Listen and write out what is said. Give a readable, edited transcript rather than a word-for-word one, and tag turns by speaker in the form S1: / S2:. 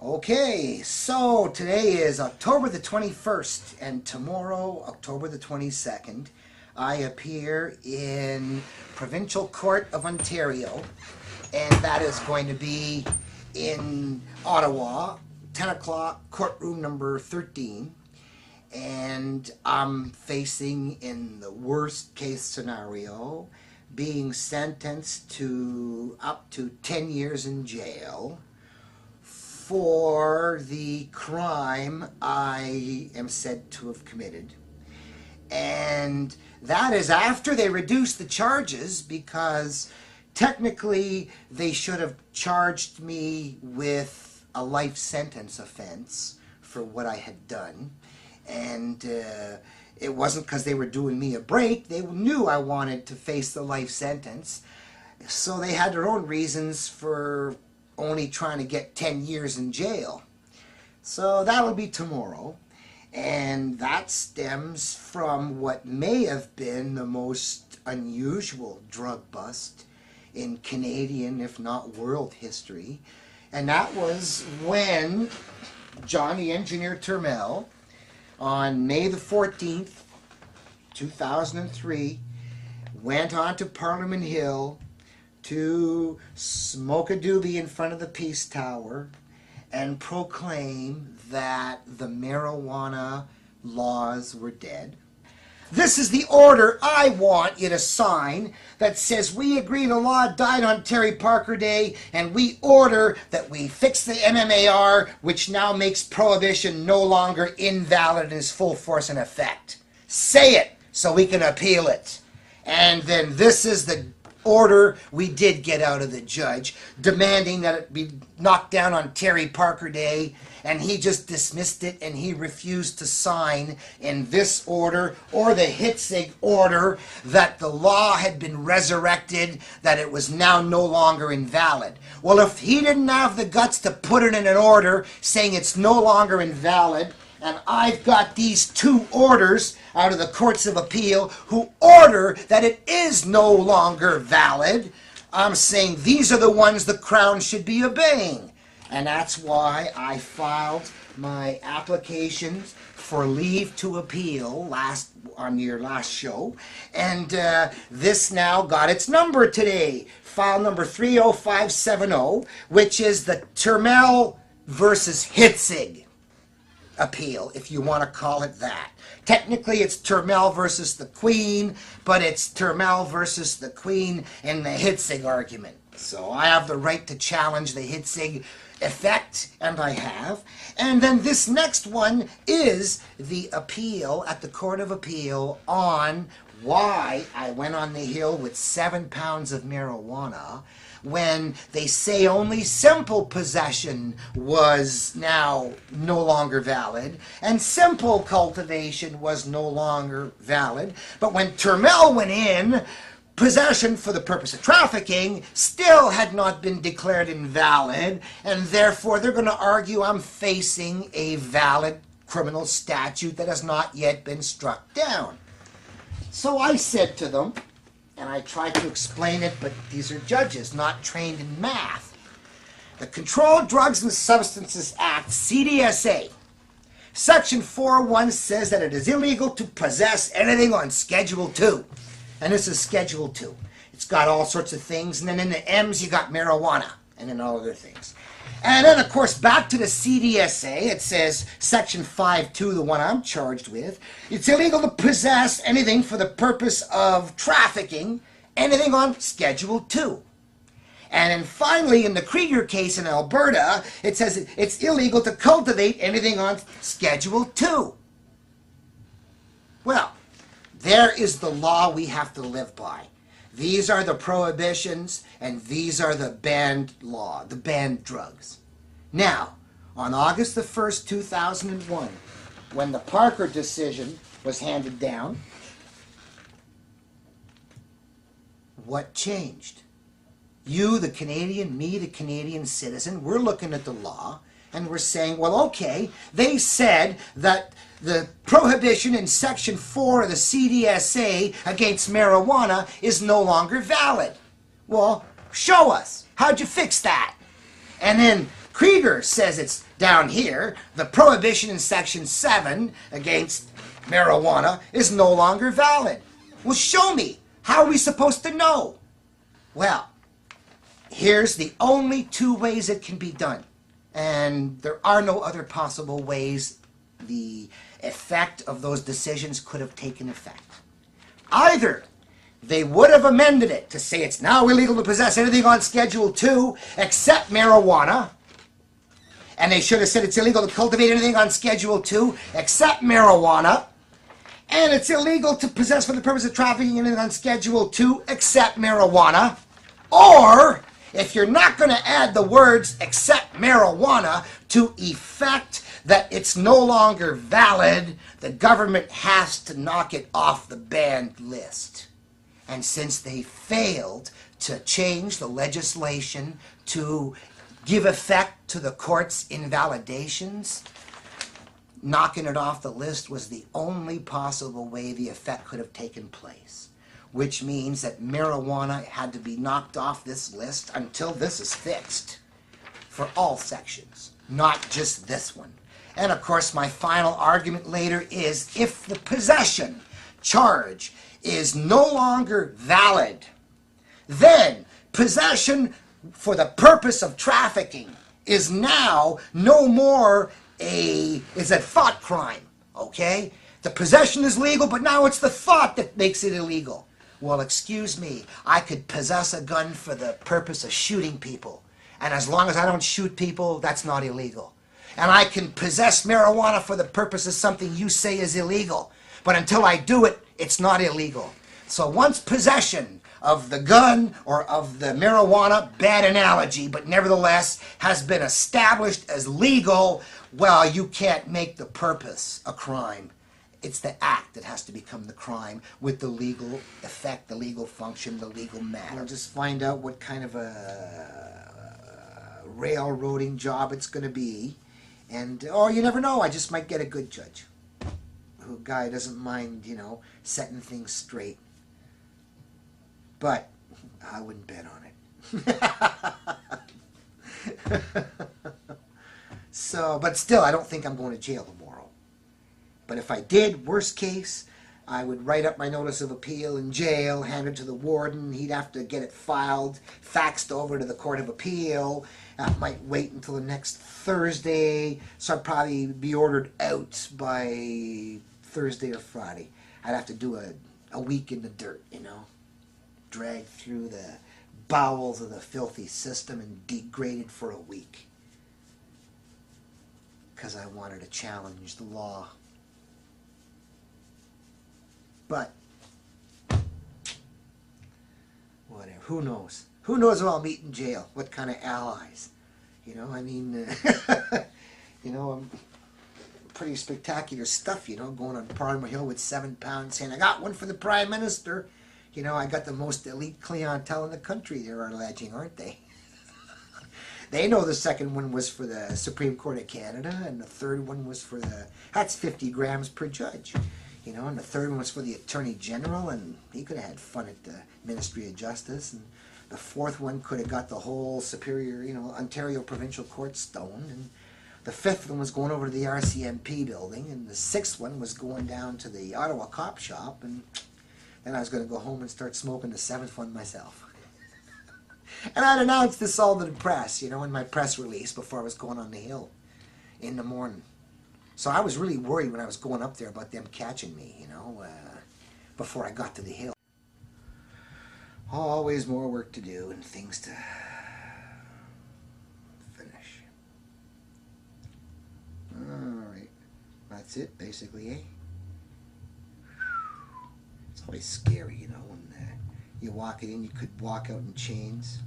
S1: Okay, so today is October the 21st, and tomorrow, October the 22nd, I appear in Provincial Court of Ontario, and that is going to be in Ottawa, 10 o'clock, courtroom number 13. And I'm facing, in the worst case scenario, being sentenced to up to 10 years in jail for the crime I am said to have committed. And that is after they reduced the charges, because technically they should have charged me with a life sentence offense for what I had done. And it wasn't because they were doing me a break. They knew I wanted to face the life sentence. So they had their own reasons for only trying to get 10 years in jail. So that'll be tomorrow. And that stems from what may have been the most unusual drug bust in Canadian, if not world history. And that was when Johnny Engineer TURMEL, on May the 14th, 2003, went on to Parliament Hill to smoke a doobie in front of the Peace Tower and proclaim that the marijuana laws were dead. This is the order I want you to sign that says we agree the law died on Terry Parker Day, and we order that we fix the MMAR, which now makes prohibition no longer invalid in its full force and effect. Say it so we can appeal it. And then this is the order we did get out of the judge, demanding that it be knocked down on Terry Parker Day, and he just dismissed it, and he refused to sign in this order or the Hitzig order that the law had been resurrected, that it was now no longer invalid. Well, if he didn't have the guts to put it in an order saying it's no longer invalid, and I've got these two orders out of the courts of appeal who order that it is no longer valid, I'm saying these are the ones the Crown should be obeying. And that's why I filed my applications for leave to appeal on your last show. And this now got its number today, file number 30570, which is the TURMEL versus Hitzig appeal, if you want to call it that. Technically it's TURMEL versus the Queen, but it's TURMEL versus the Queen in the Hitzig argument. So I have the right to challenge the Hitzig effect, and I have. And then this next one is the appeal at the Court of Appeal on why I went on the Hill with 7 pounds of marijuana when they say only simple possession was now no longer valid, and simple cultivation was no longer valid. But when TURMEL went in, possession for the purpose of trafficking still had not been declared invalid, and therefore they're going to argue I'm facing a valid criminal statute that has not yet been struck down. So I said to them, and I tried to explain it, but these are judges not trained in math. The Controlled Drugs and Substances Act, CDSA, Section 4.1 says that it is illegal to possess anything on Schedule 2. And this is Schedule 2. It's got all sorts of things, and then in the M's you got marijuana, and then all other things. And then, of course, back to the CDSA, it says, Section 5.2, the one I'm charged with, it's illegal to possess anything for the purpose of trafficking, anything on Schedule 2. And then finally, in the Krieger case in Alberta, it says it's illegal to cultivate anything on Schedule 2. Well, there is the law we have to live by. These are the prohibitions, and these are the banned law, the banned drugs. Now, on August the 1st, 2001, when the Parker decision was handed down, what changed? You, the Canadian, me, the Canadian citizen, we're looking at the law, and we're saying, well, okay, they said that the prohibition in Section 4 of the CDSA against marijuana is no longer valid. Well, show us. How'd you fix that? And then Krieger says it's down here. The prohibition in Section 7 against marijuana is no longer valid. Well, show me. How are we supposed to know? Well, here's the only two ways it can be done. And there are no other possible ways the effect of those decisions could have taken effect. Either they would have amended it to say it's now illegal to possess anything on Schedule 2 except marijuana, and they should have said it's illegal to cultivate anything on Schedule 2 except marijuana, and it's illegal to possess for the purpose of trafficking anything on Schedule 2 except marijuana. Or, if you're not going to add the words except marijuana to effect that it's no longer valid, the government has to knock it off the banned list. And since they failed to change the legislation to give effect to the court's invalidations, knocking it off the list was the only possible way the effect could have taken place. Which means that marijuana had to be knocked off this list until this is fixed for all sections, not just this one. And of course, my final argument later is if the possession charge is no longer valid, then possession for the purpose of trafficking is now no more a thought crime, okay? The possession is legal, but now it's the thought that makes it illegal. Well, excuse me, I could possess a gun for the purpose of shooting people, and as long as I don't shoot people, that's not illegal. And I can possess marijuana for the purpose of something you say is illegal, but until I do it, it's not illegal. So once possession of the gun or of the marijuana, bad analogy, but nevertheless has been established as legal, well, you can't make the purpose a crime. It's the act that has to become the crime with the legal effect, the legal function, the legal matter. We'll just find out what kind of a railroading job it's going to be. And, or you never know, I just might get a good judge. A guy doesn't mind, you know, setting things straight. But I wouldn't bet on it. So, but still, I don't think I'm going to jail tomorrow. But if I did, worst case, I would write up my notice of appeal in jail, hand it to the warden. He'd have to get it filed, faxed over to the Court of Appeal. That might wait until the next Thursday, so I'd probably be ordered out by Thursday or Friday. I'd have to do a week in the dirt, you know. Dragged through the bowels of the filthy system and degraded for a week. Because I wanted to challenge the law. But, whatever, who knows? Who knows who I'll meet in jail? What kind of allies? You know, I mean, you know, pretty spectacular stuff, you know, going on Parliament Hill with 7 pounds saying, I got one for the Prime Minister. You know, I got the most elite clientele in the country, they're alleging, aren't they? They know the second one was for the Supreme Court of Canada, and the third one was for the, that's 50 grams per judge. You know, and the third one was for the Attorney General, and he could have had fun at the Ministry of Justice. And the fourth one could have got the whole Superior, you know, Ontario Provincial Court stoned. And the fifth one was going over to the RCMP building, and the sixth one was going down to the Ottawa Cop Shop, and then I was going to go home and start smoking the seventh one myself. And I'd announced this all to the press, you know, in my press release before I was going on the Hill in the morning. So I was really worried when I was going up there about them catching me, you know, before I got to the Hill. Always more work to do and things to finish. Alright, that's it basically, eh? It's always scary, you know, when you walk it in, you could walk out in chains.